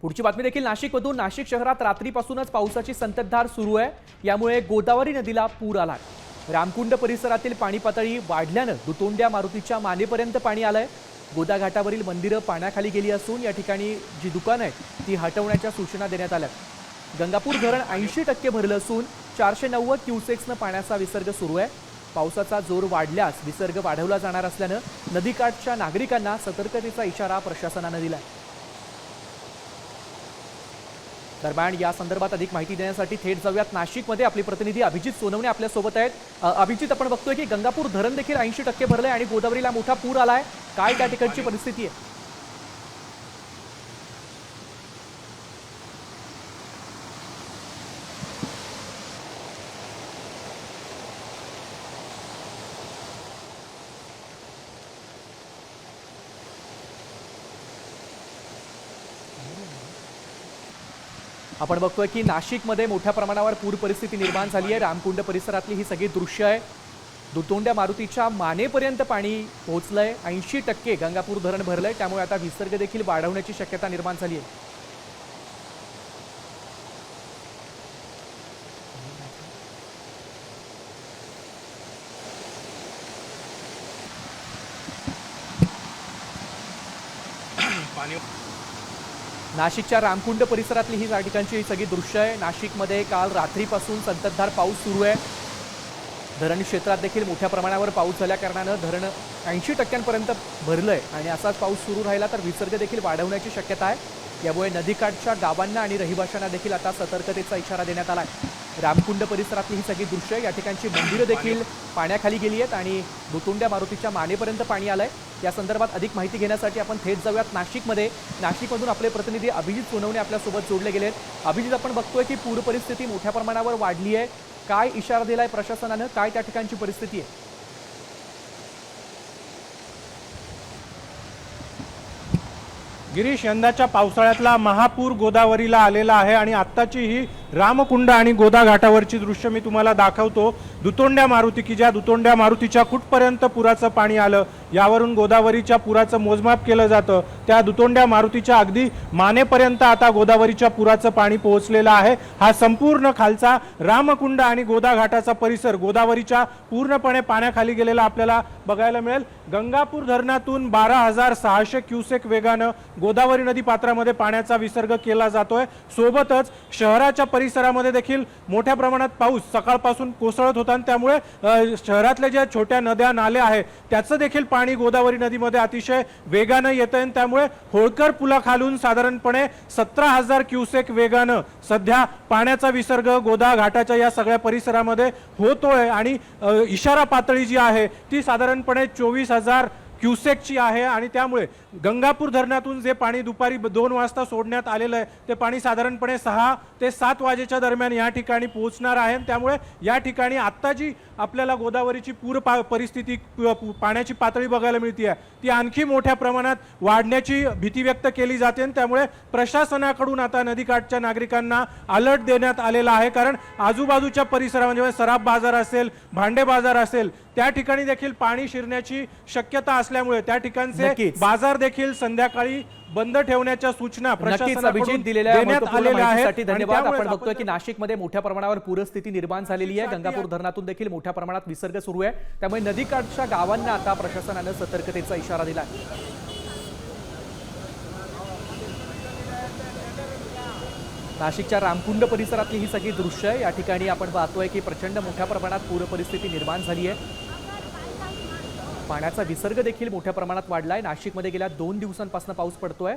पुढची बातमी देखील नाशिकमधून। नाशिक शहरात रात्रीपासूनच पावसाची संततधार सुरू आहे। यामुळे गोदावरी नदीला पूर आलाय। रामकुंड परिसरातील पाणी पातळी वाढल्याने दुतोंड्या मारुतीच्या मानेपर्यंत पाणी आलंय। गोदा घाटावरील मंदिरं पाण्याखाली गेली असून या ठिकाणी जी दुकानं आहेत ती हटवण्याच्या सूचना देण्यात आल्या। गंगापूर धरण 80% भरलं असून 490 क्युसेक्सनं पाण्याचा विसर्ग सुरू आहे। पावसाचा जोर वाढल्यास विसर्ग वाढवला जाणार असल्याने नदीकाठच्या नागरिकांना सतर्कतेचा इशारा प्रशासनाने दिलाय। दरम्यान या संदर्भात अधिक माहिती देण्यासाठी थेट जाऊयात नाशिकमध्ये। आपले प्रतिनिधी अभिजित सोनवणे आपल्या सोबत आहेत। अभिजित, आपण बघतोय की गंगापूर धरण देखील 80% भरलंय आणि गोदावरीला मोठा पूर आलाय। काय त्या ठिकाणची परिस्थिती आहे? आपण बघतोय की नाशिकमध्ये मोठ्या प्रमाणावर पूर परिस्थिती निर्माण झाली आहे। रामकुंड परिसरातली ही सगळी दृश्य आहे। दुतोंड्या मारुतीच्या मानेपर्यंत पाणी पोहोचलंय। 80% गंगापूर धरण भरलंय, त्यामुळे आता विसर्ग देखील वाढवण्याची शक्यता निर्माण झाली आहे। नाशिकच्या रामकुंड परिसरातली ही या ठिकाणची सगळी दृश्य आहे। नाशिकमध्ये काल रात्रीपासून संततधार पाऊस सुरू आहे। धरण क्षेत्रात देखील मोठ्या प्रमाणावर पाऊस झाल्या कारणाने धरण 80% भरलंय आणि असाच पाऊस सुरू राहिला तर विसर्ग देखील वाढवण्याची शक्यता आहे। यामुळे नदीकाठच्या गावांना आणि रहिवाशांना देखील आता सतर्कतेचा इशारा देण्यात आला आहे। रामकुंड परिसरातली ही सगळी दृश्य, या ठिकाणची मंदिरं देखील पाण्याखाली गेली आहेत आणि दुतोंड्या मारुतीच्या मानेपर्यंत पाणी आलंय। या संदर्भात अधिक माहिती घेण्यासाठी आपण थेट जाऊयात नाशिकमध्ये। नाशिकमधून आपले प्रतिनिधी अभिजित सोनवणे आपल्यासोबत जोडले गेले आहेत। अभिजित, आपण बघतोय की पूर परिस्थिती मोठ्या प्रमाणावर वाढली आहे। काय इशारा दिलाय प्रशासनानं? काय त्या ठिकाणची परिस्थिती आहे? गिरीश, यंदाच्या पावसाळ्यातला महापूर गोदावरीला आलेला आहे आणि आत्ताची ही रामकुंड आणि गोदा घाटावरची दृश्य मी तुम्हाला दाखवतो। दुतोंड्या मारुती की ज्या दुतोंड्या मारुतीच्या कुठपर्यंत पुराचं पाणी आलं यावरून गोदावरीच्या पुराचं मोजमाप केलं जातं। त्या दुतोंड्या मारुतीच्या अगदी मानेपर्यंत आता गोदावरीच्या पुराचं पाणी पोहोचलेलं आहे। हा संपूर्ण खालचा रामकुंड आणि गोदा घाटाचा परिसर गोदावरीच्या पूर्णपणे पाण्याखाली गेलेला आपल्याला बघायला मिळेल। गंगापूर धरणातून 12,600 क्युसेक वेगानं गोदावरी नदी पात्रामध्ये पाण्याचा विसर्ग केला जातोय। सोबतच शहराच्या परिसरामध्ये देखील मोठ्या प्रमाणात पाऊस सकाळपासून कोसळत होता, त्यामुळे शहरातल्या ज्या छोट्या नद्या नाले आहेत त्याचं देखील पाणी गोदावरी नदीमध्ये अतिशय वेगानं येतंय। त्यामुळे होळकर पुलाखालून साधारणपणे 17,000 क्युसेक वेगानं सध्या पाण्याचा विसर्ग गोदा घाटाच्या या सगळ्या परिसरामध्ये होतोय आणि इशारा पातळी जी आहे ती साधारणपणे 24,000 क्युसेकची आहे आणि त्यामुळे गंगापूर धरणातून जे पाणी दुपारी 2 वाजता सोडण्यात आलेलं आहे ते पाणी साधारणपणे 6 ते 7 वाजेच्या दरम्यान या ठिकाणी पोहोचणार आहे। त्यामुळे या ठिकाणी आत्ता जी आपल्याला गोदावरीची पूर परिस्थिती पाण्याची पातळी बघायला मिळते ती आणखी मोठ्या प्रमाणात वाढण्याची भीती व्यक्त केली जाते। त्यामुळे प्रशासनाकडून आता नदीकाठच्या नागरिकांना अलर्ट देण्यात आलेला आहे, कारण आजूबाजूच्या परिसरामध्ये सराफ बाजार असेल, भांडे बाजार असेल त्या ठिकाणी देखील पाणी शिरण्याची शक्यता असल्यामुळे त्या ठिकाणचे बाजार देखील संध्याकाळी बंद ठेवण्याच्या सूचना प्रशासनाकडून देण्यात आलेल्या आहेत। धन्यवाद। आपण बघतोय की नाशिकमध्ये मोठ्या प्रमाणावर पूरस्थिती निर्माण झालेली आहे। गंगापूर धरणातून देखील मोठ्या प्रमाणात विसर्ग सुरू आहे, त्यामुळे नदीकाठच्या गावांना आता प्रशासनाने सतर्कतेचा इशारा दिला आहे। नाशिकच्या रामकुंड परिसरातली ही सगळी दृश्य आहे। या ठिकाणी आपण पाहतोय की प्रचंड मोठ्या प्रमाणात पूर परिस्थिती निर्माण झाली आहे। पाण्याचा विसर्ग देखील मोठ्या प्रमाणात वाढलाय। नाशिकमध्ये गेल्या 2 दिवसांपासून पाऊस पडतोय।